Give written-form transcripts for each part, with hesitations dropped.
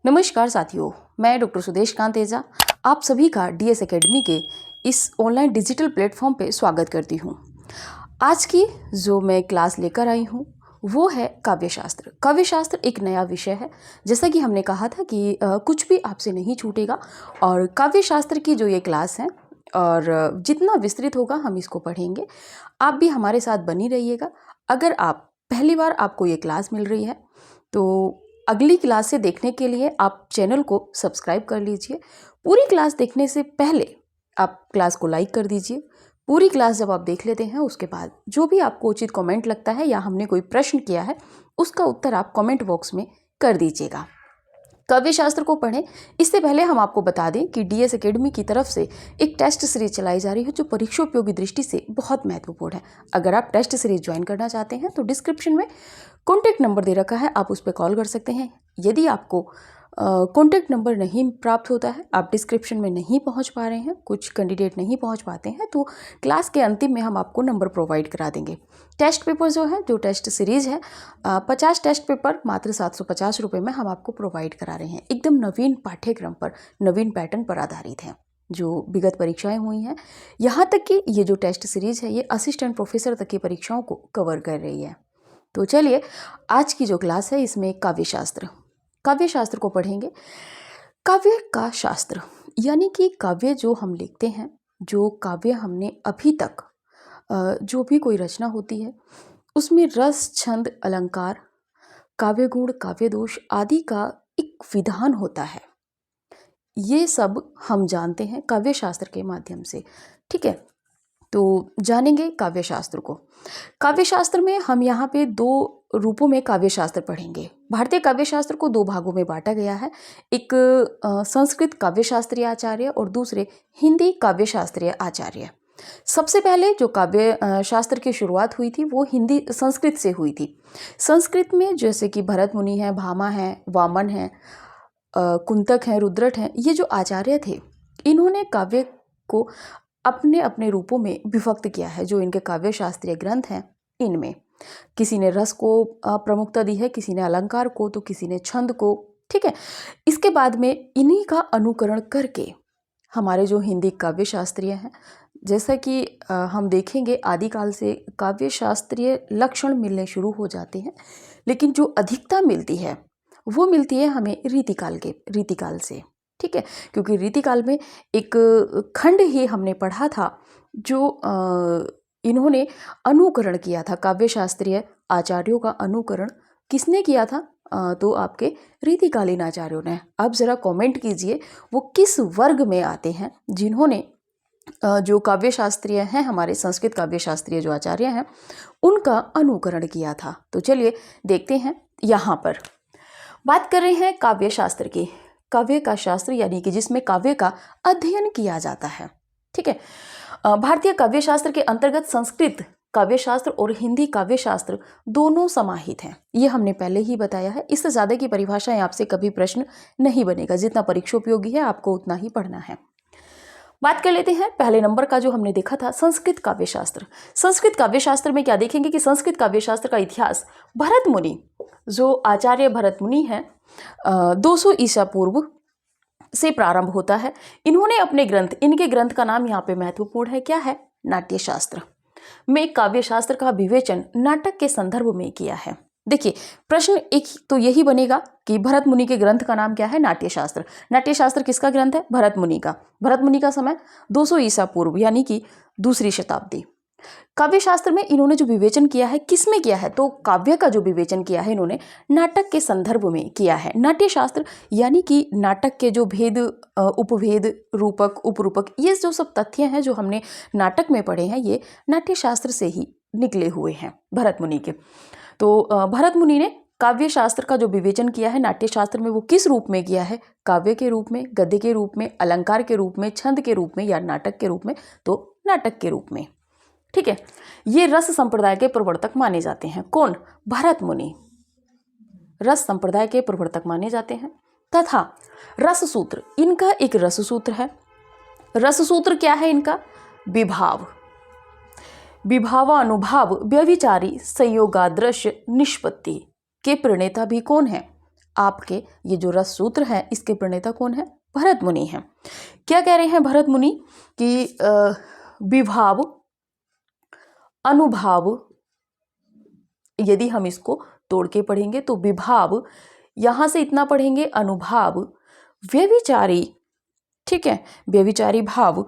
नमस्कार साथियों, मैं डॉक्टर सुदेश कांतेजा आप सभी का डीएस एकेडमी के इस ऑनलाइन डिजिटल प्लेटफॉर्म पे स्वागत करती हूँ। आज की जो मैं क्लास लेकर आई हूँ वो है काव्यशास्त्र। काव्यशास्त्र एक नया विषय है। जैसा कि हमने कहा था कि कुछ भी आपसे नहीं छूटेगा और काव्यशास्त्र की जो ये क्लास है और जितना विस्तृत होगा हम इसको पढ़ेंगे। आप भी हमारे साथ बनी रहिएगा। अगर आप पहली बार आपको ये क्लास मिल रही है तो अगली क्लास से देखने के लिए आप चैनल को सब्सक्राइब कर लीजिए। पूरी क्लास देखने से पहले आप क्लास को लाइक कर दीजिए। पूरी क्लास जब आप देख लेते हैं उसके बाद जो भी आपको उचित कमेंट लगता है या हमने कोई प्रश्न किया है उसका उत्तर आप कमेंट बॉक्स में कर दीजिएगा। काव्यशास्त्र को पढ़ें इससे पहले हम आपको बता दें कि डीएस एकेडमी की तरफ से एक टेस्ट सीरीज चलाई जा रही है जो परीक्षा उपयोगी दृष्टि से बहुत महत्वपूर्ण है। अगर आप टेस्ट सीरीज ज्वाइन करना चाहते हैं तो डिस्क्रिप्शन में कॉन्टैक्ट नंबर दे रखा है, आप उस पर कॉल कर सकते हैं। यदि आपको कॉन्टैक्ट नंबर नहीं प्राप्त होता है, आप डिस्क्रिप्शन में नहीं पहुंच पा रहे हैं, कुछ कैंडिडेट नहीं पहुंच पाते हैं, तो क्लास के अंतिम में हम आपको नंबर प्रोवाइड करा देंगे। टेस्ट पेपर जो टेस्ट सीरीज़ है 50 टेस्ट पेपर मात्र 750 रुपये में हम आपको प्रोवाइड करा रहे हैं। एकदम नवीन पाठ्यक्रम पर, नवीन पैटर्न पर आधारित है। जो विगत परीक्षाएं हुई हैं, यहाँ तक कि ये जो टेस्ट सीरीज़ है ये असिस्टेंट प्रोफेसर तक की परीक्षाओं को कवर कर रही है। तो चलिए आज की जो क्लास है इसमें काव्यशास्त्र को पढ़ेंगे। काव्य का शास्त्र यानी कि काव्य जो हम लिखते हैं, जो काव्य हमने अभी तक जो भी कोई रचना होती है उसमें रस, छंद, अलंकार, काव्य गुण, काव्य दोष आदि का एक विधान होता है। ये सब हम जानते हैं काव्यशास्त्र के माध्यम से। ठीक है, तो जानेंगे काव्यशास्त्र को। काव्यशास्त्र में हम यहाँ पे दो रूपों में काव्यशास्त्र पढ़ेंगे। भारतीय काव्यशास्त्र को दो भागों में बांटा गया है, एक संस्कृत काव्यशास्त्रीय आचार्य और दूसरे हिंदी काव्यशास्त्रीय आचार्य। सबसे पहले जो काव्य शास्त्र की शुरुआत हुई थी वो संस्कृत से हुई थी। संस्कृत में जैसे कि भरत मुनि हैं, भामा हैं, वामन हैं, कुंतक हैं, रुद्रट हैं, ये जो आचार्य थे इन्होंने काव्य को अपने अपने रूपों में विभक्त किया है। जो इनके काव्य शास्त्रीय ग्रंथ हैं इनमें किसी ने रस को प्रमुखता दी है, किसी ने अलंकार को, तो किसी ने छंद को। ठीक है, इसके बाद में इन्हीं का अनुकरण करके हमारे जो हिंदी काव्य शास्त्रीय हैं, जैसा कि हम देखेंगे आदिकाल से काव्य शास्त्रीय लक्षण मिलने शुरू हो जाते हैं, लेकिन जो अधिकता मिलती है वो मिलती है हमें रीतिकाल से। ठीक है, क्योंकि रीतिकाल में एक खंड ही हमने पढ़ा था जो इन्होंने अनुकरण किया था। काव्य शास्त्रीय आचार्यों का अनुकरण किसने किया था? तो आपके रीतिकालीन आचार्यों ने। अब ज़रा कमेंट कीजिए वो किस वर्ग में आते हैं जिन्होंने जो काव्य शास्त्रीय हैं, हमारे संस्कृत काव्य शास्त्रीय जो आचार्य हैं, उनका अनुकरण किया था। तो चलिए देखते हैं। यहाँ पर बात कर रहे हैं काव्य शास्त्र की। काव्य का शास्त्र यानी कि जिसमें काव्य का अध्ययन किया जाता है। ठीक है, भारतीय काव्य शास्त्र के अंतर्गत संस्कृत काव्य शास्त्र और हिंदी काव्य शास्त्र दोनों समाहित हैं। ये हमने पहले ही बताया है। इससे ज़्यादा की परिभाषाएं आपसे कभी प्रश्न नहीं बनेगा। जितना परीक्षा उपयोगी है आपको उतना ही पढ़ना है। बात कर लेते हैं पहले नंबर का जो हमने देखा था, संस्कृत काव्य शास्त्र। संस्कृत काव्य शास्त्र में क्या देखेंगे कि संस्कृत काव्य शास्त्र का इतिहास भरत मुनि, जो आचार्य भरत मुनि हैं, 200 ईसा पूर्व से प्रारंभ होता है। इन्होंने अपने ग्रंथ, इनके ग्रंथ का नाम यहाँ पे महत्वपूर्ण है, क्या है? नाट्यशास्त्र में काव्य शास्त्र का विवेचन नाटक के संदर्भ में किया है। देखिए, प्रश्न एक तो यही बनेगा कि भरत मुनि के ग्रंथ का नाम क्या है? नाट्यशास्त्र। नाट्यशास्त्र किसका ग्रंथ है? भरत मुनि का। भरत मुनि का समय 200 ईसा पूर्व यानी कि दूसरी शताब्दी। काव्य शास्त्र में इन्होंने जो विवेचन किया है, किसमें किया है? तो काव्य का जो विवेचन किया है इन्होंने नाटक के संदर्भ में किया है। नाट्यशास्त्र यानी कि नाटक के जो भेद, उपभेद, रूपक, उपरूपक, ये जो सब तथ्य हैं जो हमने नाटक में पढ़े हैं, ये नाट्यशास्त्र से ही निकले हुए हैं भरत मुनि के। तो भरत मुनि ने काव्य शास्त्र का जो विवेचन किया है नाट्यशास्त्र में, वो किस रूप में किया है? काव्य के रूप में, गद्य के रूप में, अलंकार के रूप में, छंद के रूप में या नाटक के रूप में? तो नाटक के रूप में। ठीक है, ये रस संप्रदाय के प्रवर्तक माने जाते हैं। कौन? भरत मुनि रस संप्रदाय के प्रवर्तक माने जाते हैं। तथा रस सूत्र, इनका एक रस सूत्र है। रस सूत्र क्या है इनका? विभाव, विभावानुभाव, व्यभिचारी, संयोगादृश्य, निष्पत्ति के प्रणेता भी कौन है? आपके ये जो रस सूत्र है इसके प्रणेता कौन है? भरत मुनि हैं। क्या कह रहे हैं भरत मुनि कि विभाव अनुभाव, यदि हम इसको तोड़ के पढ़ेंगे तो विभाव, यहाँ से इतना पढ़ेंगे अनुभाव, व्यभिचारी, ठीक है, व्यभिचारी भाव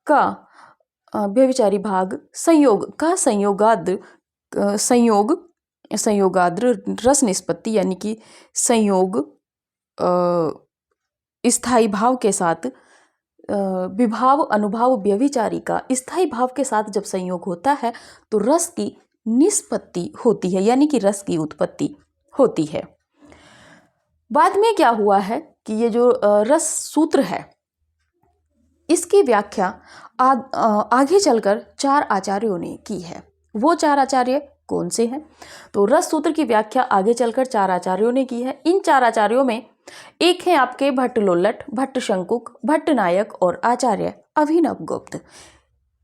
का व्यभिचारी भाग संयोग का संयोगाद्र रस निष्पत्ति, यानी कि संयोग स्थायी भाव के साथ, विभाव अनुभाव व्यभिचारी का स्थायी भाव के साथ जब संयोग होता है तो रस की निष्पत्ति होती है, यानी कि रस की उत्पत्ति होती है। बाद में क्या हुआ है कि ये जो रस सूत्र है इसकी व्याख्या आगे चलकर 4 आचार्यों ने की है। वो 4 आचार्य कौन से हैं? तो रस सूत्र की व्याख्या आगे चलकर 4 आचार्यों ने की है। इन 4 आचार्यों में एक है आपके भट्ट लोल्लट, भट्ट शंकुक, भट्ट नायक और आचार्य अभिनव गुप्त।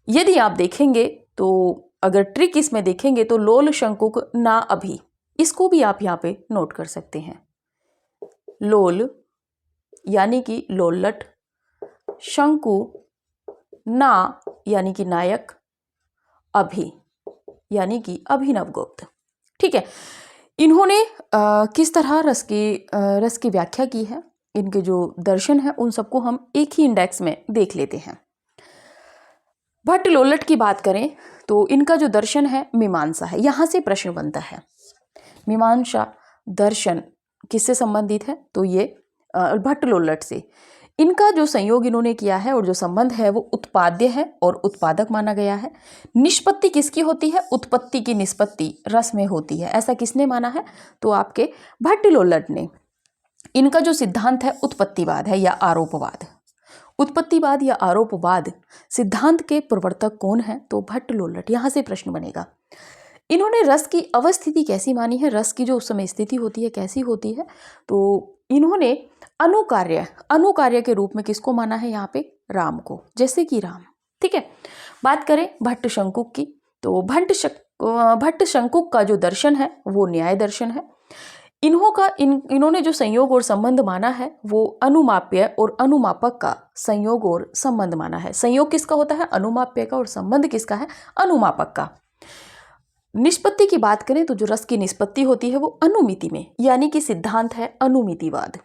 यदि आप देखेंगे तो अगर ट्रिक इसमें देखेंगे तो लोल शंकुक ना अभी, इसको भी आप यहाँ पे नोट कर सकते हैं। लोल यानी कि लोल्लट, शंकु ना यानी कि नायक, अभी यानी कि अभिनव गुप्त। ठीक है, इन्होंने किस तरह रस की व्याख्या की है, इनके जो दर्शन है उन सबको हम एक ही इंडेक्स में देख लेते हैं। भट्ट लोल्लट की बात करें तो इनका जो दर्शन है मीमांसा है। यहाँ से प्रश्न बनता है मीमांसा दर्शन किससे संबंधित है? तो ये भट्ट लोल्लट से। इनका जो संयोग इन्होंने किया है और जो संबंध है वो उत्पाद्य है और उत्पादक माना गया है। निष्पत्ति किसकी होती है? उत्पत्ति की निष्पत्ति रस में होती है। ऐसा किसने माना है? तो आपके भट्ट लोल्लट ने। इनका जो सिद्धांत है उत्पत्तिवाद है या आरोपवाद। उत्पत्तिवाद या आरोपवाद सिद्धांत के प्रवर्तक कौन है? तो भट्ट लोल्लट। यहाँ से प्रश्न बनेगा। इन्होंने रस की अवस्थिति कैसी मानी है? रस की जो उस समय स्थिति होती है कैसी होती है? तो इन्होंने अनुकार्य के रूप में किसको माना है? यहाँ पे राम को, जैसे कि राम। ठीक है, बात करें भट्ट शंकुक की तो भट्ट शंकुक का जो दर्शन है वो न्याय दर्शन है। इन्होंने जो संयोग और संबंध माना है वो अनुमाप्य और अनुमापक का संयोग और संबंध माना है। संयोग किसका होता है? अनुमाप्य का। और संबंध किसका है? अनुमापक का। निष्पत्ति की बात करें तो जो रस की निष्पत्ति होती है वो अनुमिति में, यानी कि सिद्धांत है अनुमितिवाद।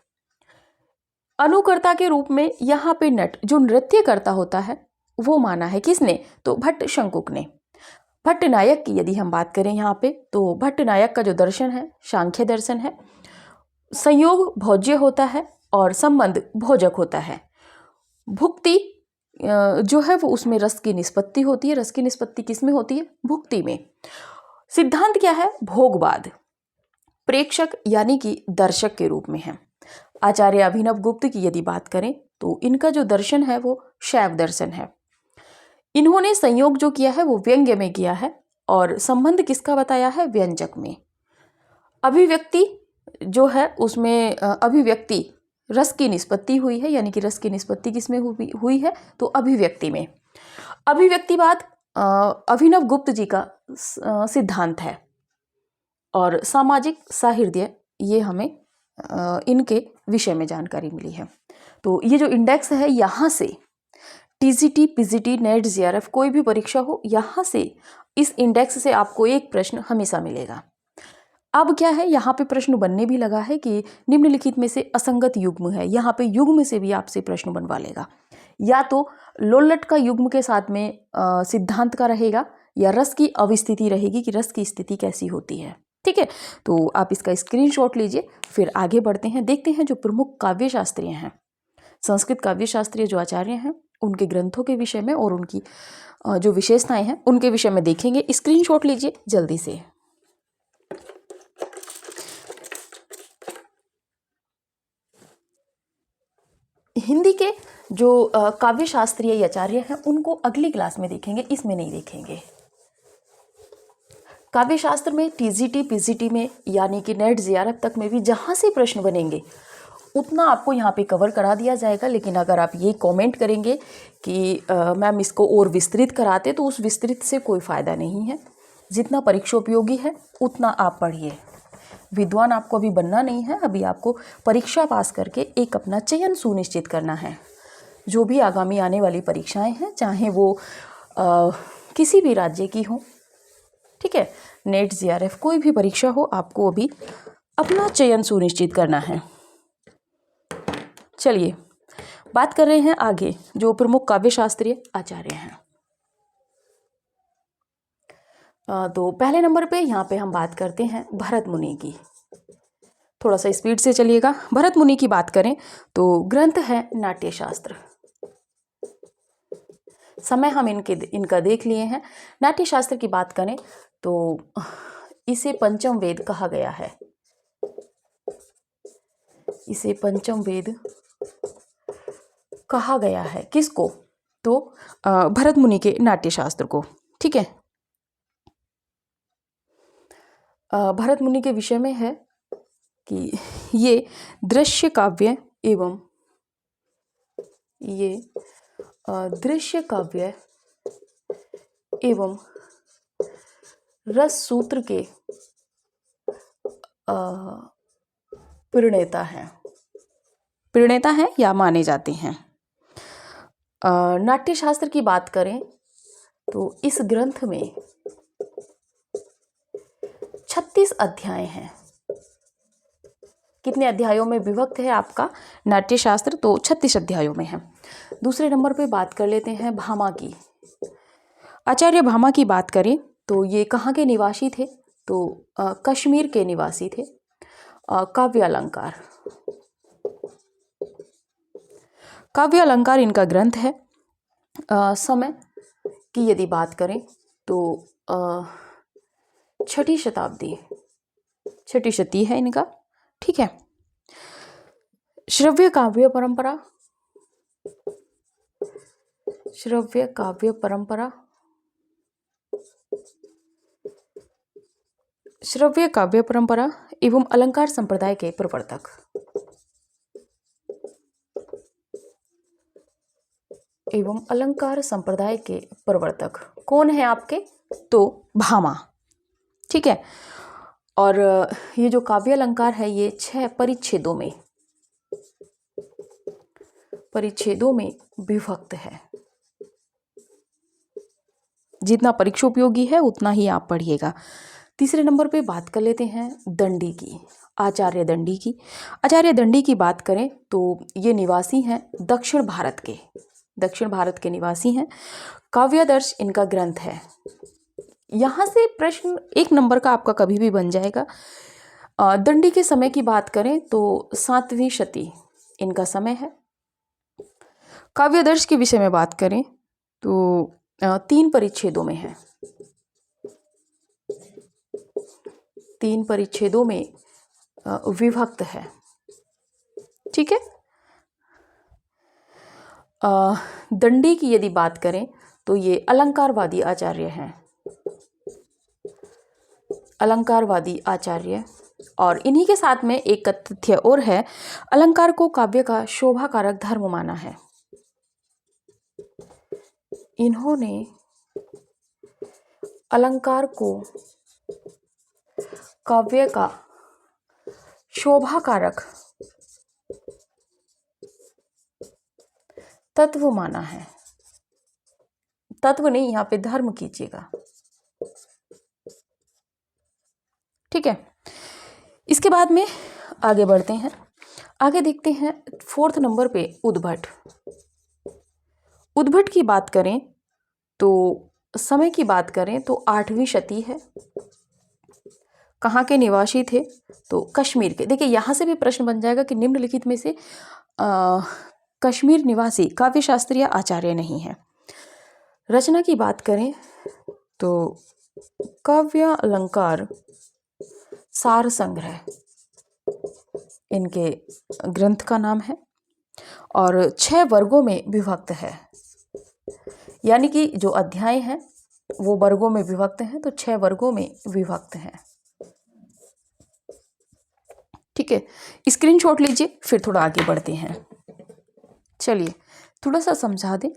अनुकर्ता के रूप में यहाँ पे नट जो नृत्य करता होता है वो माना है किसने? तो भट्ट शंकुक ने। भट्ट नायक की यदि हम बात करें यहाँ पे तो भट्ट नायक का जो दर्शन है सांख्य दर्शन है। संयोग भोज्य होता है और संबंध भोजक होता है। भुक्ति जो है वो उसमें रस की निष्पत्ति होती है। रस की निष्पत्ति किस में होती है? भुक्ति में। सिद्धांत क्या है? भोगवाद। प्रेक्षक यानी कि दर्शक के रूप में है। आचार्य अभिनव गुप्त की यदि बात करें तो इनका जो दर्शन है वो शैव दर्शन है। इन्होंने संयोग जो किया है वो व्यंग्य में किया है और संबंध किसका बताया है? व्यंजक में। अभिव्यक्ति जो है उसमें अभिव्यक्ति रस की निष्पत्ति हुई है, यानी कि रस की निष्पत्ति किसमें हुई है? तो अभिव्यक्ति में। अभिव्यक्तिवाद अभिनव गुप्त जी का सिद्धांत है। और सामाजिक साहित्य ये हमें इनके विषय में जानकारी मिली है। तो ये जो इंडेक्स है यहाँ से टीजीटी, पीजीटी, नेट, जेआरएफ कोई भी परीक्षा हो, यहाँ से इस इंडेक्स से आपको एक प्रश्न हमेशा मिलेगा। अब क्या है, यहाँ पे प्रश्न बनने भी लगा है कि निम्नलिखित में से असंगत युग्म है। यहाँ पे युग्म से भी आपसे प्रश्न बनवा लेगा। या तो लोल्लट का युग्म के साथ में सिद्धांत का रहेगा या रस की अवस्थिति रहेगी कि रस की स्थिति कैसी होती है। ठीक है, तो आप इसका स्क्रीनशॉट लीजिए। फिर आगे बढ़ते हैं, देखते हैं जो प्रमुख काव्य शास्त्रीय हैं, संस्कृत काव्य शास्त्रीय जो आचार्य हैं उनके ग्रंथों के विषय में और उनकी जो विशेषताएं हैं उनके विषय में देखेंगे। स्क्रीनशॉट लीजिए जल्दी से। हिंदी के जो काव्य शास्त्रीय आचार्य हैं उनको अगली क्लास में देखेंगे, इसमें नहीं देखेंगे। काव्य शास्त्र में टीजीटी, पीजीटी में यानी कि नेट, जेआरएफ तक में भी जहाँ से प्रश्न बनेंगे उतना आपको यहाँ पे कवर करा दिया जाएगा। लेकिन अगर आप ये कमेंट करेंगे कि मैम इसको और विस्तृत कराते, तो उस विस्तृत से कोई फ़ायदा नहीं है। जितना परीक्षा उपयोगी है उतना आप पढ़िए। विद्वान आपको अभी बनना नहीं है, अभी आपको परीक्षा पास करके एक अपना चयन सुनिश्चित करना है। जो भी आगामी आने वाली परीक्षाएं हैं, चाहे वो किसी भी राज्य की हो, ठीक है, नेट जीआरएफ कोई भी परीक्षा हो, आपको अभी अपना चयन सुनिश्चित करना है। चलिए बात कर रहे हैं आगे जो प्रमुख काव्य शास्त्रीय आचार्य हैं। तो पहले नंबर पे यहाँ पे हम बात करते हैं भरत मुनि की। थोड़ा सा स्पीड से चलिएगा। भरत मुनि की बात करें तो ग्रंथ है नाट्यशास्त्र। समय हम इनका देख लिए हैं। नाट्यशास्त्र की बात करें तो इसे पंचम वेद कहा गया है। इसे पंचम वेद कहा गया है किसको? तो भरत मुनि के नाट्यशास्त्र को, ठीक है। भरत मुनि के विषय में है कि ये दृश्य काव्य एवं रस सूत्र के प्रणेता हैं या माने जाते हैं। नाट्यशास्त्र की बात करें तो इस ग्रंथ में 36 अध्याय हैं। कितने अध्यायों में विभक्त है आपका नाट्यशास्त्र? तो 36 अध्यायों में है। दूसरे नंबर पे बात कर लेते हैं भामा की। आचार्य भामा की बात करें तो ये कहाँ के निवासी थे? तो कश्मीर के निवासी थे। काव्य अलंकार इनका ग्रंथ है। समय की यदि बात करें तो छठी शती है इनका, ठीक है। श्रव्य काव्य परंपरा एवं अलंकार संप्रदाय के प्रवर्तक। कौन है आपके? तो भामा, ठीक है। और ये जो काव्य अलंकार है ये 6 परिच्छेदों में विभक्त है। जितना परीक्षा उपयोगी है उतना ही आप पढ़िएगा। तीसरे नंबर पे बात कर लेते हैं दंडी की, आचार्य दंडी की बात करें तो ये निवासी हैं दक्षिण भारत के निवासी हैं। काव्यादर्श इनका ग्रंथ है। यहाँ से प्रश्न 1 नंबर का आपका कभी भी बन जाएगा। दंडी के समय की बात करें तो 7वीं शती इनका समय है। काव्यादर्श के विषय में बात करें तो 3 परिच्छेदों में है। 3 परिच्छेदों में विभक्त है, ठीक है। दंडी की यदि बात करें तो ये अलंकारवादी आचार्य और इन्हीं के साथ में एक तथ्य और है, अलंकार को काव्य का शोभा कारक धर्म माना है। इन्होंने अलंकार को काव्य का शोभा कारक तत्व माना है। तत्व नहीं, यहाँ पे धर्म कीजिएगा, ठीक है। इसके बाद में आगे बढ़ते हैं। आगे देखते हैं 4th नंबर पे उद्भट की बात करें तो समय की बात करें तो 8वीं शती है। कहाँ के निवासी थे? तो कश्मीर के। देखिए यहाँ से भी प्रश्न बन जाएगा कि निम्नलिखित में से कश्मीर निवासी काव्य शास्त्रीय आचार्य नहीं है। रचना की बात करें तो काव्य अलंकार सार संग्रह इनके ग्रंथ का नाम है और 6 वर्गों में विभक्त है। यानी कि जो अध्याय हैं वो वर्गों में विभक्त हैं, तो 6 वर्गों में विभक्त हैं, ठीक है। स्क्रीनशॉट लीजिए, फिर थोड़ा आगे बढ़ते हैं। चलिए थोड़ा सा समझा दें।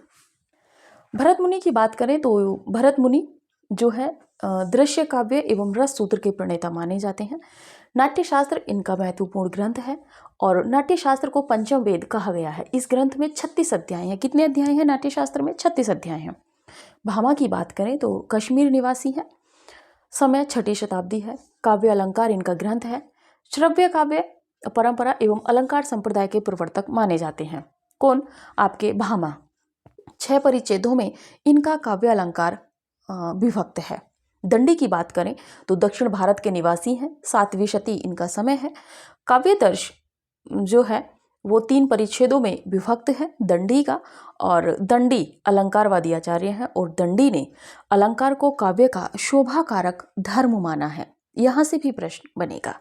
भरत मुनि की बात करें तो भरत मुनि जो है दृश्य काव्य एवं रस सूत्र के प्रणेता माने जाते हैं। नाट्यशास्त्र इनका महत्वपूर्ण ग्रंथ है और नाट्यशास्त्र को पंचम वेद कहा गया है। इस ग्रंथ में 36 अध्याय हैं। कितने अध्याय हैं नाट्यशास्त्र में? 36 अध्याय हैं। भामा की बात करें तो कश्मीर निवासी है, समय 6ठी शताब्दी है। काव्य अलंकार इनका ग्रंथ है। श्रव्य काव्य परंपरा एवं अलंकार संप्रदाय के प्रवर्तक माने जाते हैं। कौन? आपके भामा। 6 परिच्छेदों में इनका काव्य अलंकार विभक्त है। दंडी की बात करें तो दक्षिण भारत के निवासी हैं, 7वीं शती इनका समय है। काव्यदर्श जो है वो 3 परिच्छेदों में विभक्त है दंडी का, और दंडी अलंकारवादी आचार्य हैं और दंडी ने अलंकार को काव्य का शोभा कारक धर्म माना है। यहाँ से भी प्रश्न बनेगा।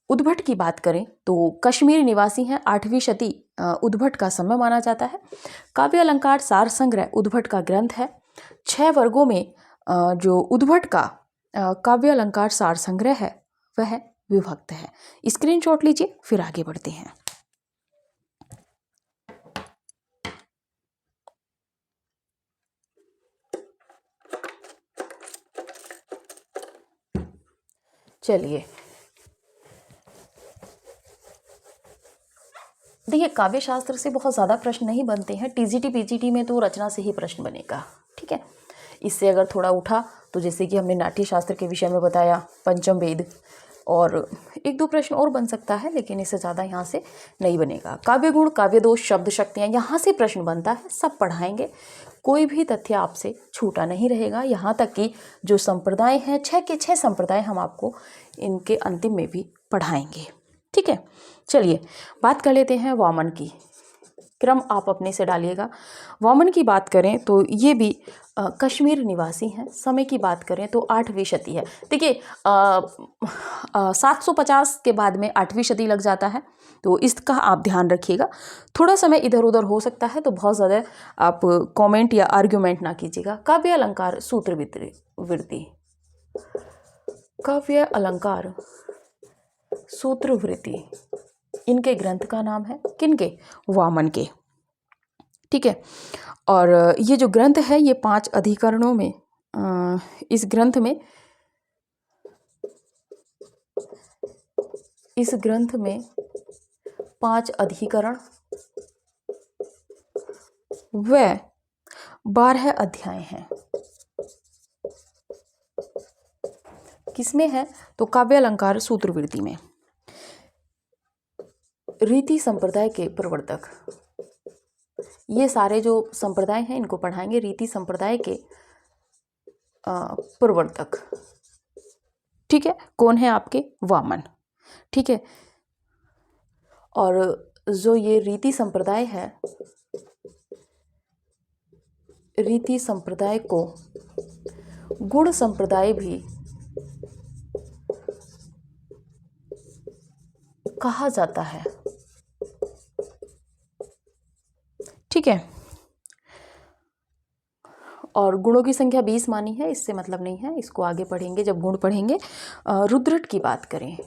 उद्भट की बात करें तो कश्मीर निवासी हैं, 8वीं शती उद्भट का समय माना जाता है। काव्य अलंकार सार संग्रह उद्भट का ग्रंथ है। 6 वर्गों में जो उद्भट का काव्य अलंकार सार संग्रह है वह विभक्त है। स्क्रीनशॉट लीजिए, फिर आगे बढ़ते हैं। चलिए देखिए, काव्य शास्त्र से बहुत ज़्यादा प्रश्न नहीं बनते हैं। टीजीटी पीजीटी में तो रचना से ही प्रश्न बनेगा, ठीक है। इससे अगर थोड़ा उठा तो जैसे कि हमने नाट्य शास्त्र के विषय में बताया, पंचम वेद, और 1-2 प्रश्न और बन सकता है, लेकिन इससे ज़्यादा यहाँ से नहीं बनेगा। काव्य गुण, काव्य दोष, शब्द शक्तियाँ, यहाँ से प्रश्न बनता है, सब पढ़ाएंगे। कोई भी तथ्य आपसे छूटा नहीं रहेगा। यहाँ तक कि जो संप्रदाय हैं, 6 के 6 संप्रदाय हम आपको इनके अंतिम में भी पढ़ाएंगे, ठीक है। चलिए बात कर लेते हैं वामन की। क्रम आप अपने से डालिएगा। वामन की बात करें तो ये भी कश्मीर निवासी हैं। समय की बात करें तो 8वीं शती है। देखिए 750 के बाद में 8वीं शती लग जाता है, तो इसका आप ध्यान रखिएगा। थोड़ा समय इधर उधर हो सकता है, तो बहुत ज़्यादा आप कमेंट या आर्ग्यूमेंट ना कीजिएगा। काव्य अलंकार सूत्र वृत्ति, काव्य अलंकार सूत्र वृत्ति इनके ग्रंथ का नाम है। किनके? वामन के, ठीक है। और ये जो ग्रंथ है ये 5 अधिकरणों में, इस ग्रंथ में 5 अधिकरण व 12 अध्याय हैं। किसमें है? तो काव्य अलंकार सूत्रवृत्ति में। रीति संप्रदाय के प्रवर्तक, ये सारे जो संप्रदाय हैं इनको पढ़ाएंगे। रीति संप्रदाय के प्रवर्तक, ठीक है। कौन है? आपके वामन, ठीक है। और जो ये रीति संप्रदाय है, रीति संप्रदाय को गुण संप्रदाय भी कहा जाता है, ठीक है। और गुणों की संख्या 20 मानी है, इससे मतलब नहीं है, इसको आगे पढ़ेंगे जब गुण पढ़ेंगे। रुद्रट की बात करें,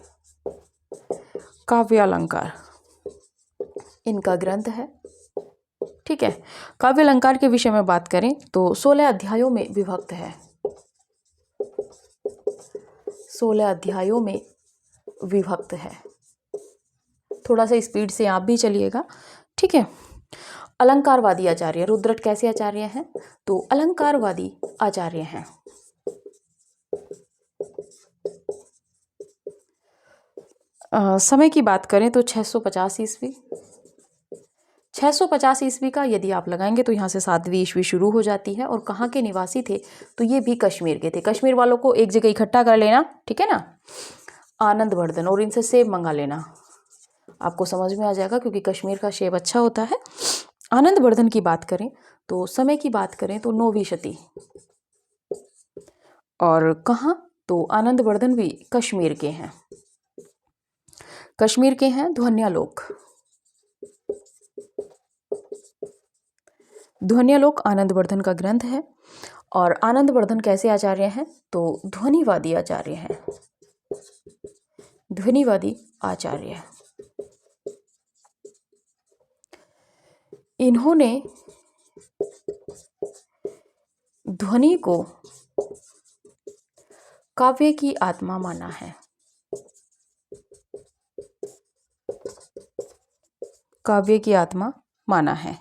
काव्य अलंकार इनका ग्रंथ है, ठीक है। काव्य अलंकार के विषय में बात करें तो 16 अध्यायों में विभक्त है। 16 अध्यायों में विभक्त है। थोड़ा सा स्पीड से आप भी चलिएगा, ठीक है। अलंकारवादी आचार्य, रुद्रट कैसे आचार्य हैं? तो अलंकारवादी आचार्य हैं। समय की बात करें तो 650 ईस्वी। 650 ईस्वी का यदि आप लगाएंगे तो यहाँ से 7वीं ईस्वी शुरू हो जाती है। और कहाँ के निवासी थे? तो ये भी कश्मीर के थे। कश्मीर वालों को एक जगह इकट्ठा कर लेना, ठीक है ना, आनंदवर्धन, और इनसे सेब मंगा लेना, आपको समझ में आ जाएगा, क्योंकि कश्मीर का सेब अच्छा होता है। आनंदवर्धन की बात करें तो समय की बात करें तो 9वीं शती। और कहाँ? तो आनंदवर्धन भी कश्मीर के हैं, कश्मीर के हैं। ध्वन्यालोक, ध्वन्यालोक आनंदवर्धन का ग्रंथ है। और आनंदवर्धन कैसे आचार्य हैं? तो ध्वनिवादी आचार्य हैं, ध्वनिवादी आचार्य। इन्होंने ध्वनि को काव्य की आत्मा माना है। काव्य की आत्मा माना है।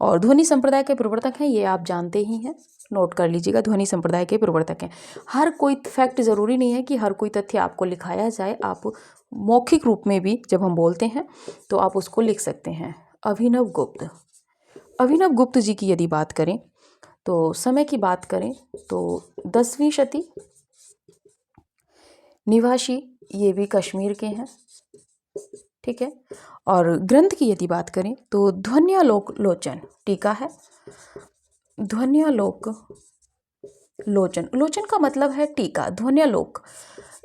और ध्वनि संप्रदाय के प्रवर्तक हैं, ये आप जानते ही हैं, नोट कर लीजिएगा, ध्वनि संप्रदाय के प्रवर्तक हैं। हर कोई फैक्ट जरूरी नहीं है कि हर कोई तथ्य आपको लिखाया जाए, आप मौखिक रूप में भी जब हम बोलते हैं तो आप उसको लिख सकते हैं। अभिनव गुप्त, अभिनव गुप्त जी की यदि बात करें तो समय की बात करें तो 10वीं शती निवासी, ये भी कश्मीर के हैं, ठीक है। और ग्रंथ की यदि बात करें तो ध्वन्यालोक लोचन टीका है। ध्वन्यालोक लोचन, लोचन का मतलब है टीका। ध्वन्यालोक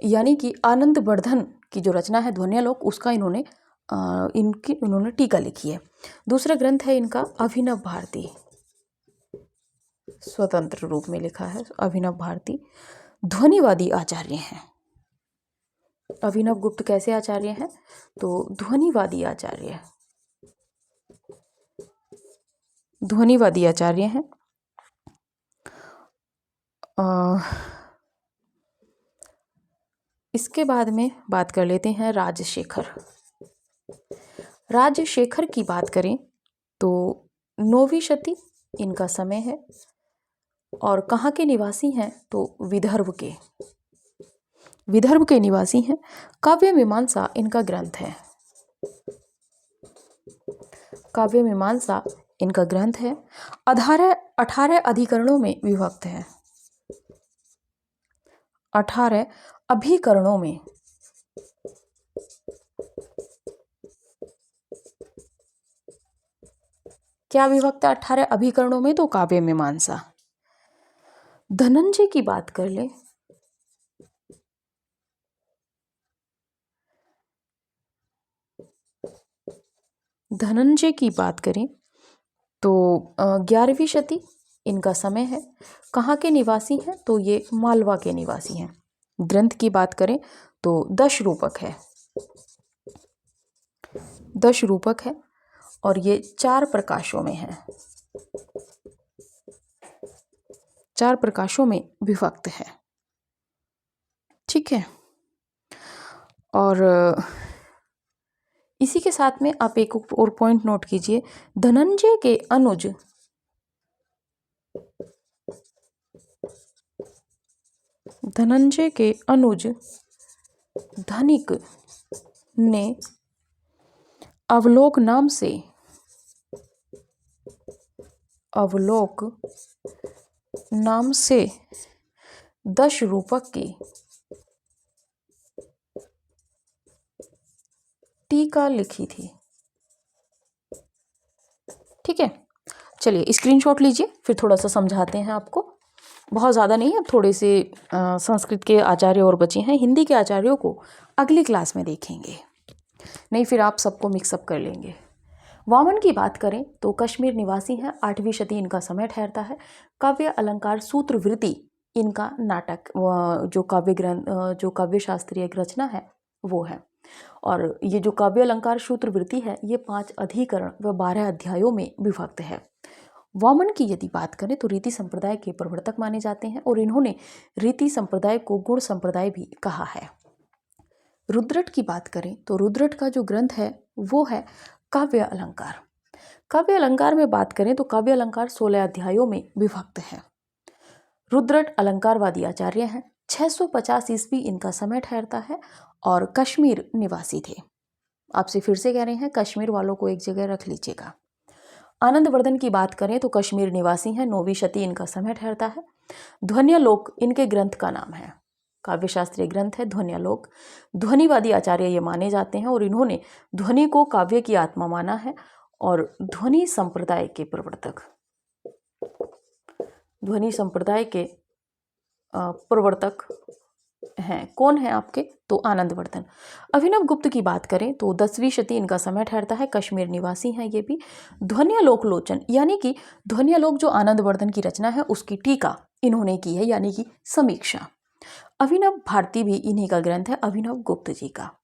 यानी कि आनंद वर्धन की जो रचना है ध्वन्यालोक, उसका इन्होंने टीका लिखी है। दूसरा ग्रंथ है इनका अभिनव भारती, स्वतंत्र रूप में लिखा है। अभिनव भारती ध्वनिवादी आचार्य हैं। अभिनव गुप्त कैसे आचार्य हैं? तो ध्वनिवादी आचार्य, ध्वनिवादी आचार्य हैं। इसके बाद में बात कर लेते हैं राजशेखर। राजशेखर की बात करें तो 9वीं शती इनका समय है। और कहाँ के निवासी हैं? तो विदर्भ के निवासी हैं। काव्य मीमांसा इनका ग्रंथ है। काव्य मीमांसा इनका ग्रंथ है। 18 अधिकरणों में विभक्त है। 18 अभिकरणों में, क्या विभक्त है 18 अभिकरणों में? तो काव्य मीमांसा। धनंजय की बात कर ले, धनंजय की बात करें तो 11वीं शती इनका समय है। कहाँ के निवासी हैं? तो ये मालवा के निवासी हैं। ग्रंथ की बात करें तो दशरूपक है, दशरूपक है और ये 4 प्रकाशों में है, 4 प्रकाशों में विभक्त है, ठीक है। और इसी के साथ में आप एक और पॉइंट नोट कीजिए, धनंजय के अनुज धनिक ने अवलोक नाम से दशरूपक की टीका लिखी थी, ठीक है। चलिए स्क्रीनशॉट लीजिए, फिर थोड़ा सा समझाते हैं आपको। बहुत ज़्यादा नहीं, अब थोड़े से संस्कृत के आचार्य और बचे हैं। हिंदी के आचार्यों को अगली क्लास में देखेंगे, नहीं फिर आप सबको मिक्सअप कर लेंगे। वामन की बात करें तो कश्मीर निवासी हैं। 8वीं शती इनका समय ठहरता है। काव्य अलंकार सूत्रवृत्ति इनका नाटक, जो काव्य शास्त्रीय रचना है वो है। और ये जो काव्य अलंकार सूत्रवृत्ति है ये 5 अधिकरण व 12 अध्यायों में विभक्त है। वामन की यदि बात करें तो रीति संप्रदाय के प्रवर्तक माने जाते हैं और इन्होंने रीति संप्रदाय को गुण संप्रदाय भी कहा है। रुद्रट की बात करें तो रुद्रट का जो ग्रंथ है वो है काव्य अलंकार। काव्य अलंकार में बात करें तो काव्य अलंकार 16 अध्यायों में विभक्त है। रुद्रट अलंकारवादी आचार्य हैं। 650 ईस्वी इनका समय ठहरता है और कश्मीर निवासी थे। आपसे फिर से कह रहे हैं, कश्मीर वालों को एक जगह रख लीजिएगा। आनंदवर्धन की बात करें तो कश्मीर निवासी हैं। 9वीं शती इनका समय ठहरता है। ध्वन्यालोक इनके ग्रंथ का नाम है। काव्य शास्त्रीय ग्रंथ है ध्वन्यालोक। ध्वनिवादी आचार्य ये माने जाते हैं और इन्होंने ध्वनि को काव्य की आत्मा माना है। और ध्वनि संप्रदाय के प्रवर्तक, ध्वनि संप्रदाय के प्रवर्तक हैं। कौन है आपके? तो आनंदवर्धन। अभिनव गुप्त की बात करें तो 10वीं शती इनका समय ठहरता है। कश्मीर निवासी हैं ये भी। ध्वन्यालोक लोचन यानी कि ध्वन्यालोक जो आनंदवर्धन की रचना है उसकी टीका इन्होंने की है, यानी कि समीक्षा। अभिनव भारती भी इन्हीं का ग्रंथ है, अभिनव गुप्त जी का।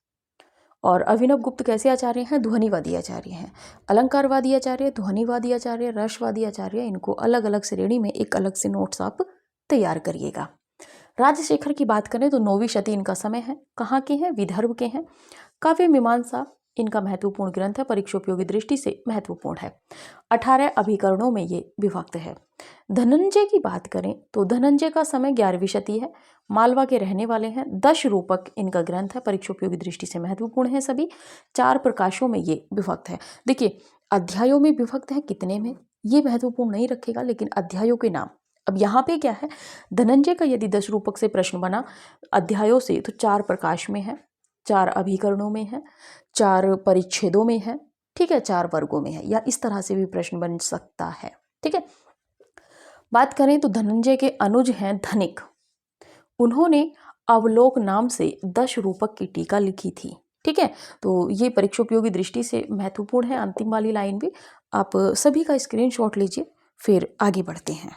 और अभिनव गुप्त कैसे आचार्य हैं? ध्वनिवादी आचार्य हैं। अलंकारवादी आचार्य, ध्वनिवादी आचार्य, रसवादी आचार्य, इनको अलग अलग श्रेणी में एक अलग से नोट्स आप तैयार करिएगा। राजशेखर की बात करें तो 9वीं शती इनका समय है। कहाँ के हैं? विदर्भ के हैं। काव्य मीमांसा इनका महत्वपूर्ण ग्रंथ है, परीक्षोपयोगी दृष्टि से महत्वपूर्ण है। 18 अभिकरणों में ये विभक्त है। धनंजय की बात करें तो धनंजय का समय 11वीं शती है, मालवा के रहने वाले हैं। दश रूपक इनका ग्रंथ है, परीक्षोपयोगी दृष्टि से महत्वपूर्ण है। सभी 4 प्रकाशों में ये विभक्त है। देखिए अध्यायों में विभक्त है, कितने में ये महत्वपूर्ण नहीं रखेगा, लेकिन अध्यायों के नाम। अब यहाँ पे क्या है, धनंजय का यदि 10 रूपक से प्रश्न बना अध्यायों से तो 4 प्रकाश में है, 4 अभिकरणों में है, 4 परिच्छेदों में है, ठीक है, 4 वर्गों में है, या इस तरह से भी प्रश्न बन सकता है। ठीक है, बात करें तो धनंजय के अनुज हैं धनिक, उन्होंने अवलोक नाम से 10 रूपक की टीका लिखी थी। ठीक है, तो ये परीक्षोपयोगी दृष्टि से महत्वपूर्ण है। अंतिम वाली लाइन भी आप सभी का स्क्रीनशॉट लीजिए, फिर आगे बढ़ते हैं।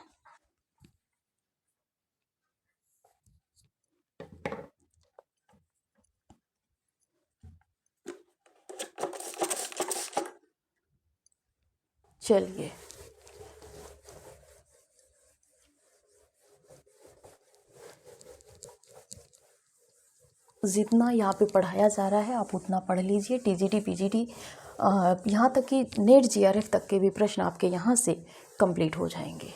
चलिए जितना यहाँ पे पढ़ाया जा रहा है आप उतना पढ़ लीजिए। टीजीटी पीजीटी यहाँ तक कि नेट जीआरएफ तक के भी प्रश्न आपके यहाँ से कंप्लीट हो जाएंगे।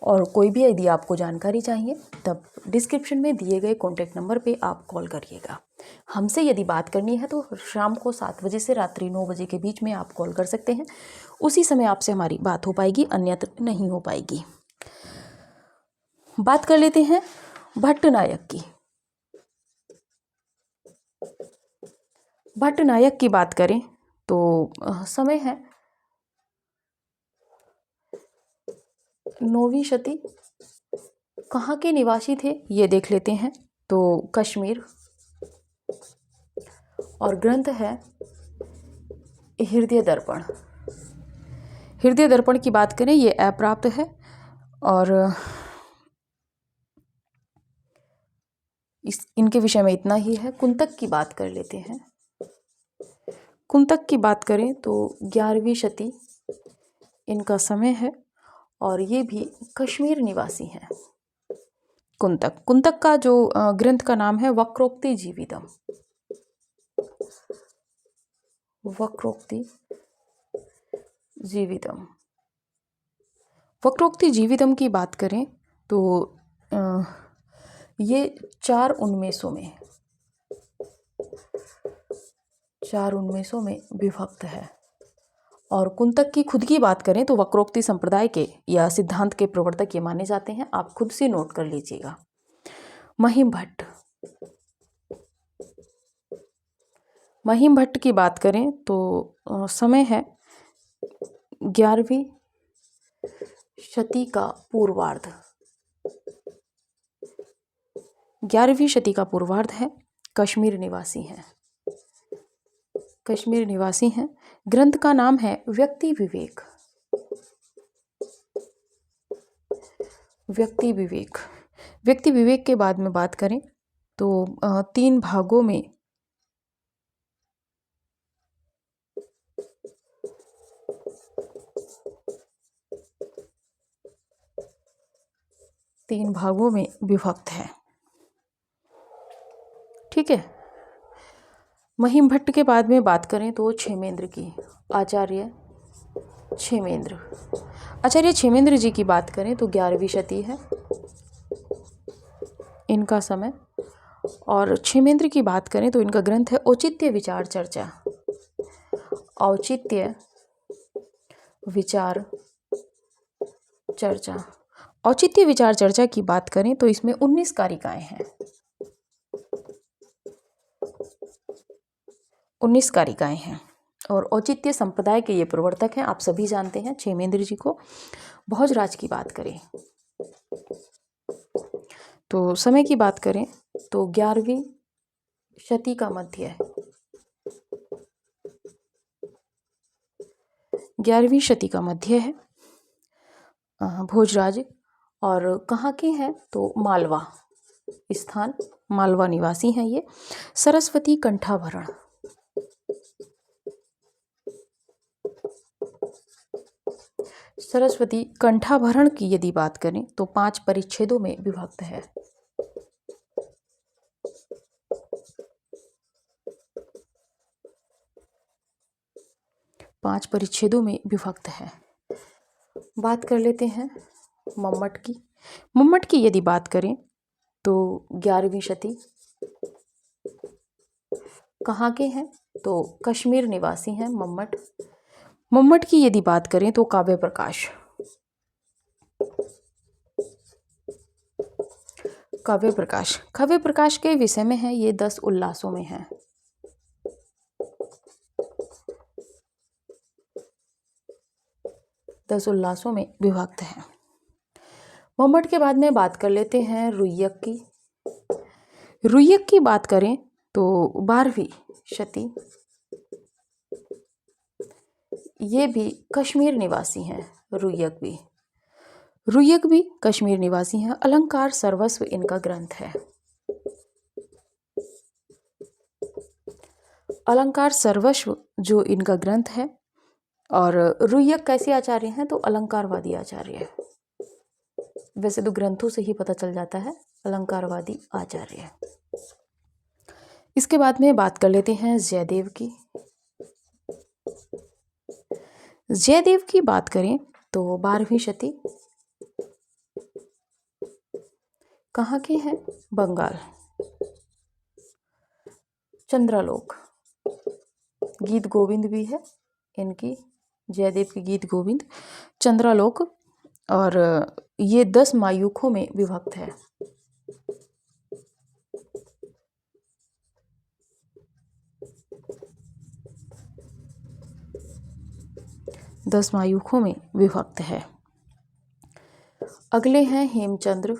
और कोई भी यदि आपको जानकारी चाहिए तब डिस्क्रिप्शन में दिए गए कॉन्टैक्ट नंबर पे आप कॉल करिएगा। हमसे यदि बात करनी है तो शाम को 7 बजे से रात्रि 9 बजे के बीच में आप कॉल कर सकते हैं, उसी समय आपसे हमारी बात हो पाएगी, अन्यत्र नहीं हो पाएगी। बात कर लेते हैं भट्टनायक की। भट्टनायक की बात करें तो समय है 9वीं शती। कहाँ के निवासी थे ये देख लेते हैं, तो कश्मीर, और ग्रंथ है हृदय दर्पण। हृदय दर्पण की बात करें ये अप्राप्त है। और इनके विषय में इतना ही है। कुंतक की बात कर लेते हैं। कुंतक की बात करें तो 11वीं शती इनका समय है, और ये भी कश्मीर निवासी हैं। कुंतक का जो ग्रंथ का नाम है वक्रोक्ति जीवितम। वक्रोक्ति जीवितम। वक्रोक्ति जीवितम की बात करें तो ये 4 उन्मेषों में विभक्त है। और कुंतक की खुद की बात करें तो वक्रोक्ति संप्रदाय के या सिद्धांत के प्रवर्तक ये माने जाते हैं। आप खुद से नोट कर लीजिएगा। महिम भट्ट की बात करें तो समय है 11वीं शती का पूर्वार्ध। 11वीं शती का पूर्वार्ध है। कश्मीर निवासी हैं। ग्रंथ का नाम है व्यक्ति विवेक। व्यक्ति विवेक के बाद में बात करें तो 3 भागों में विभक्त है। ठीक है, महिम भट्ट के बाद में बात करें तो क्षेमेंद्र की, आचार्य क्षेमेंद्र जी की बात करें तो 11वीं शती है इनका समय। और क्षेमेंद्र की बात करें तो इनका ग्रंथ है औचित्य विचार चर्चा। औचित्य विचार चर्चा की बात करें तो इसमें 19 कारिकाएं हैं। 19 कारिकाएं हैं। और औचित्य संप्रदाय के ये प्रवर्तक हैं, आप सभी जानते हैं क्षेमेंद्र जी को। भोजराज की बात करें तो समय की बात करें तो 11वीं शती का मध्य है। 11वीं शती का मध्य है भोजराज। और कहाँ के हैं तो मालवा स्थान, मालवा निवासी हैं ये। सरस्वती कंठाभरण। सरस्वती कंठाभरण की यदि बात करें तो 5 परिच्छेदों में विभक्त है। 5 परिच्छेदों में विभक्त है। बात कर लेते हैं मम्मट की। मम्मट की यदि बात करें तो 11वीं शती। कहाँ के हैं? तो कश्मीर निवासी हैं मम्मट। मम्मट की यदि बात करें तो काव्य प्रकाश। काव्य प्रकाश के विषय में है, ये 10 उल्लासों में है। दस उल्लासों में विभक्त है। मम्मट के बाद में बात कर लेते हैं रुय्यक की। रुय्यक की बात करें तो 12वीं शती। ये भी कश्मीर निवासी हैं। रुय्यक भी कश्मीर निवासी हैं। अलंकार सर्वस्व इनका ग्रंथ है। अलंकार सर्वस्व जो इनका ग्रंथ है। और रुय्यक कैसे आचार्य हैं? तो अलंकारवादी आचार्य है। वैसे तो ग्रंथों से ही पता चल जाता है, अलंकारवादी आचार्य है। इसके बाद में बात कर लेते हैं जयदेव की। जयदेव की बात करें तो 12वीं शती। कहाँ के हैं? बंगाल। चंद्रालोक, गीत गोविंद भी है इनकी, जयदेव की गीत गोविंद, चंद्रालोक। और ये 10 मायूखों में विभक्त है। 10 मायूखों में विभक्त है। अगले हैं हेमचंद्र।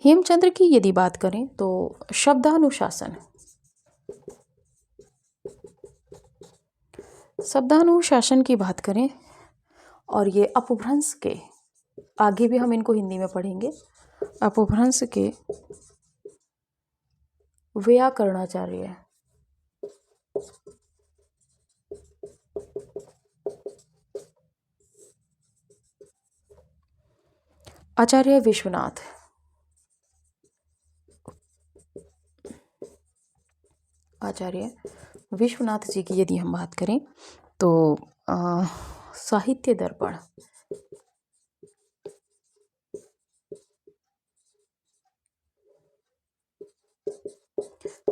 हेमचंद्र की यदि बात करें तो शब्दानुशासन। शब्दानुशासन की बात करें और ये अपभ्रंश के, आगे भी हम इनको हिंदी में पढ़ेंगे, अपभ्रंश के व्याकरणाचार्य। आचार्य विश्वनाथ। आचार्य विश्वनाथ जी की यदि हम बात करें तो साहित्य दर्पण।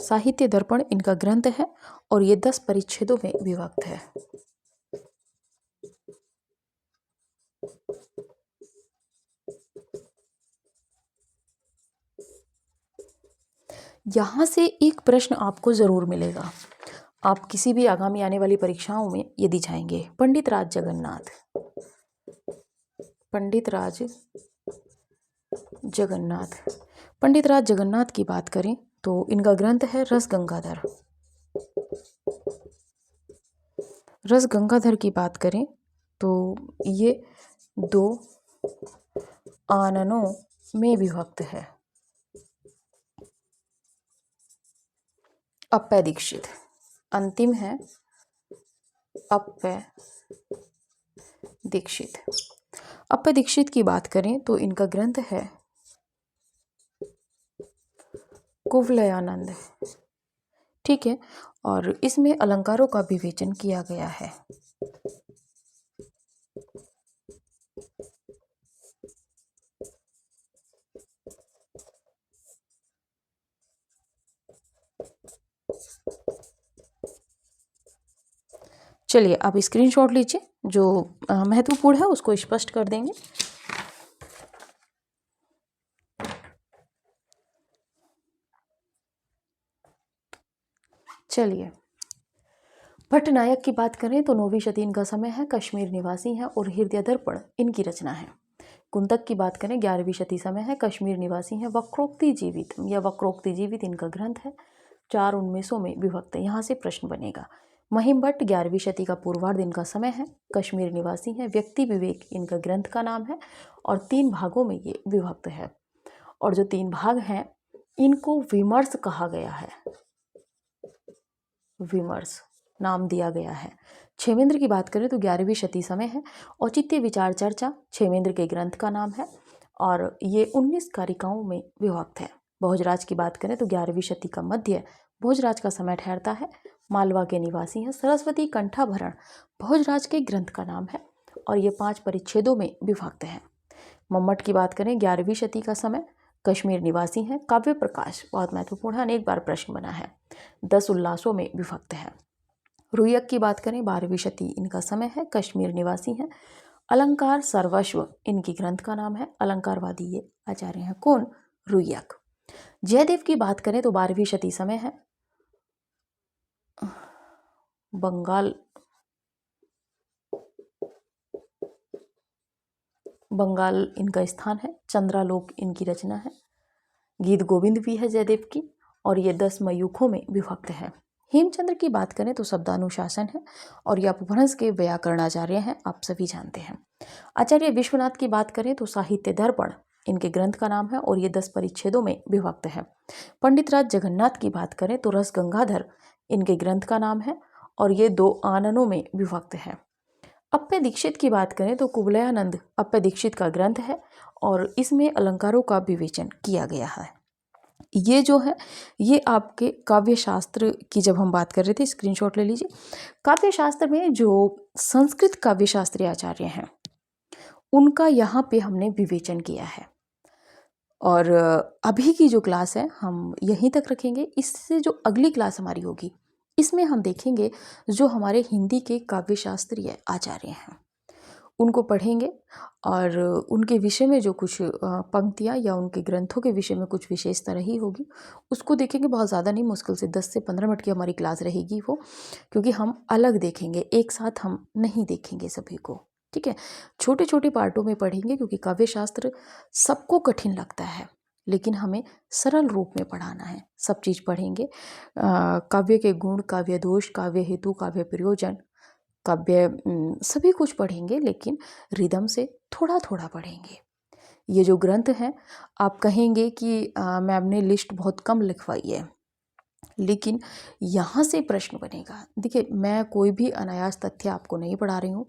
साहित्य दर्पण इनका ग्रंथ है और ये 10 परिच्छेदों में विभक्त है। यहाँ से एक प्रश्न आपको जरूर मिलेगा, आप किसी भी आगामी आने वाली परीक्षाओं में यदि जाएंगे। पंडित राज जगन्नाथ। पंडित राज जगन्नाथ की बात करें तो इनका ग्रंथ है रस गंगाधर। रस गंगाधर की बात करें तो ये 2 आननों में विभक्त है। अप्पय दीक्षित अंतिम है। अप्पय दीक्षित की बात करें तो इनका ग्रंथ है कुवलयानंद। ठीक है, और इसमें अलंकारों का विवेचन किया गया है। चलिए आप स्क्रीनशॉट लीजिए, जो महत्वपूर्ण है उसको स्पष्ट कर देंगे। चलिए भट्टनायक की बात करें तो 9वीं शती इनका समय है। कश्मीर निवासी हैं और हृदय दर्पण इनकी रचना है। कुंतक की बात करें 11वीं शती समय है। कश्मीर निवासी हैं। वक्रोक्ति जीवित इनका ग्रंथ है। 4 उन्मेषों में विभक्त है। यहाँ से प्रश्न बनेगा। महिम भट्ट 11वीं शती का पूर्वार्ध इनका समय है। कश्मीर निवासी हैं। व्यक्ति विवेक इनका ग्रंथ का नाम है और 3 भागों में ये विभक्त है। और जो 3 भाग हैं इनको विमर्श कहा गया है। विमर्श नाम दिया गया है। क्षेमेंद्र की बात करें तो 11वीं शती समय है। औचित्य विचार चर्चा क्षेमेंद्र के ग्रंथ का नाम है और ये 19 कारिकाओं में विभक्त है। बहुजराज की बात करें तो 11वीं शती का मध्य भोजराज का समय ठहरता है, मालवा के निवासी हैं। सरस्वती कंठाभरण भोजराज के ग्रंथ का नाम है और ये 5 परिच्छेदों में विभक्त है। मम्मट की बात करें 11वीं शती का समय, कश्मीर निवासी हैं। काव्य प्रकाश बहुत महत्वपूर्ण है, अनेक बार प्रश्न बना है, 10 उल्लासों में विभक्त है। रुयक की बात करें 12वीं शती इनका समय है, कश्मीर निवासी हैं। अलंकार सर्वस्व इनकी ग्रंथ का नाम है, अलंकारवादी ये आचार्य हैं। कौन? रुयक। जयदेव की बात करें तो 12वीं शती समय है, बंगाल इनका स्थान है। चंद्रालोक इनकी रचना है। गीत गोविंद भी है जयदेव की और ये 10 मयूखों में विभक्त है। हेमचंद्र की बात करें तो शब्दानुशासन है और ये अपभ्रंश के व्याकरणाचार्य हैं, आप सभी जानते हैं। आचार्य विश्वनाथ की बात करें तो साहित्य दर्पण इनके ग्रंथ का नाम है और ये 10 परिच्छेदों में विभक्त है। पंडित राज जगन्नाथ की बात करें तो रस गंगाधर इनके ग्रंथ का नाम है और ये 2 आननों में विभक्त है। अप्पय दीक्षित की बात करें तो कुवलयानंद अप्पय दीक्षित का ग्रंथ है और इसमें अलंकारों का विवेचन किया गया है। ये जो है ये आपके काव्य शास्त्र की जब हम बात कर रहे थे, स्क्रीनशॉट ले लीजिए। काव्य शास्त्र में जो संस्कृत काव्य शास्त्रीय आचार्य हैं उनका यहाँ पे हमने विवेचन किया है और अभी की जो क्लास है हम यहीं तक रखेंगे। इससे जो अगली क्लास हमारी होगी इसमें हम देखेंगे जो हमारे हिंदी के काव्य शास्त्रीय आचार्य हैं उनको पढ़ेंगे और उनके विषय में जो कुछ पंक्तियाँ या उनके ग्रंथों के विषय में कुछ विशेषता रही होगी उसको देखेंगे। बहुत ज़्यादा नहीं, मुश्किल से 10 से 15 मिनट की हमारी क्लास रहेगी वो, क्योंकि हम अलग देखेंगे, एक साथ हम नहीं देखेंगे सभी को, ठीक है। छोटे छोटे पार्टों में पढ़ेंगे क्योंकि काव्य शास्त्र सबको कठिन लगता है लेकिन हमें सरल रूप में पढ़ाना है। सब चीज़ पढ़ेंगे, काव्य के गुण, काव्य दोष, काव्य हेतु, काव्य प्रयोजन, काव्य सभी कुछ पढ़ेंगे लेकिन रिदम से थोड़ा थोड़ा पढ़ेंगे। ये जो ग्रंथ हैं आप कहेंगे कि मैम ने लिस्ट बहुत कम लिखवाई है, लेकिन यहाँ से प्रश्न बनेगा। देखिए मैं कोई भी अनायास तथ्य आपको नहीं पढ़ा रही हूँ,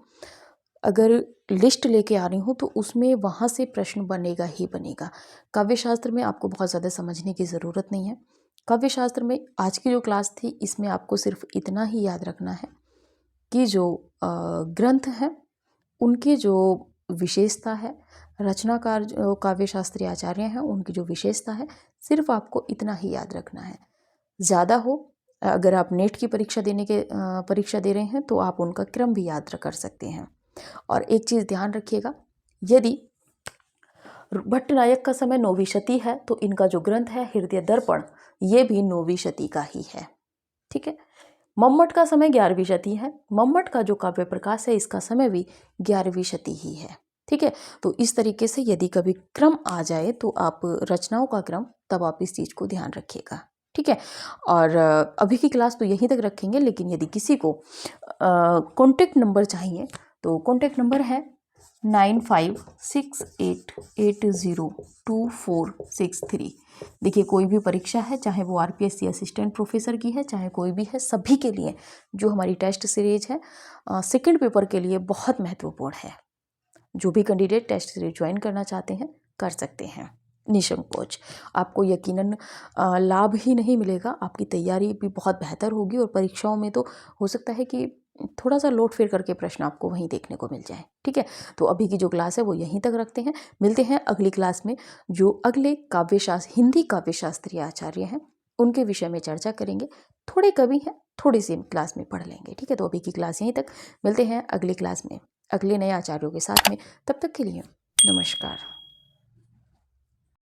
अगर लिस्ट लेके आ रही हूँ तो उसमें वहाँ से प्रश्न बनेगा ही बनेगा। काव्य शास्त्र में आपको बहुत ज़्यादा समझने की ज़रूरत नहीं है। काव्य शास्त्र में आज की जो क्लास थी इसमें आपको सिर्फ इतना ही याद रखना है कि जो ग्रंथ हैं उनकी जो विशेषता है, रचनाकार जो काव्य शास्त्रीय आचार्य हैं उनकी जो विशेषता है, सिर्फ आपको इतना ही याद रखना है। ज़्यादा हो, अगर आप नेट की परीक्षा दे रहे हैं तो आप उनका क्रम भी याद कर सकते हैं। और एक चीज़ ध्यान रखिएगा, यदि भट्टनायक का समय 9वीं शती है तो इनका जो ग्रंथ है हृदय दर्पण ये भी 9वीं शती का ही है, ठीक है। मम्मट का समय 11वीं शती है, मम्मट का जो काव्य प्रकाश है इसका समय भी 11वीं शती ही है, ठीक है। तो इस तरीके से यदि कभी क्रम आ जाए तो आप रचनाओं का क्रम, तब आप इस चीज़ को ध्यान रखिएगा, ठीक है। और अभी की क्लास तो यहीं तक रखेंगे, लेकिन यदि किसी को कॉन्टेक्ट नंबर चाहिए तो कॉन्टेक्ट नंबर है 9568802463। देखिए कोई भी परीक्षा है, चाहे वो आरपीएससी असिस्टेंट प्रोफेसर की है, चाहे कोई भी है, सभी के लिए जो हमारी टेस्ट सीरीज है सेकंड पेपर के लिए बहुत महत्वपूर्ण है। जो भी कैंडिडेट टेस्ट सीरीज ज्वाइन करना चाहते हैं कर सकते हैं निसंकोच। आपको यकीनन लाभ ही नहीं मिलेगा, आपकी तैयारी भी बहुत बेहतर होगी और परीक्षाओं में तो हो सकता है कि थोड़ा सा लोट फेर करके प्रश्न आपको वहीं देखने को मिल जाए, ठीक है। तो अभी की जो क्लास है वो यहीं तक रखते हैं, मिलते हैं अगली क्लास में। जो अगले हिंदी काव्य शास्त्रीय आचार्य हैं उनके विषय में चर्चा करेंगे। थोड़े कवि हैं, थोड़ी सी क्लास में पढ़ लेंगे, ठीक है। तो अभी की क्लास यहीं तक, मिलते हैं अगली क्लास में अगले नए आचार्यों के साथ में। तब तक के लिए नमस्कार।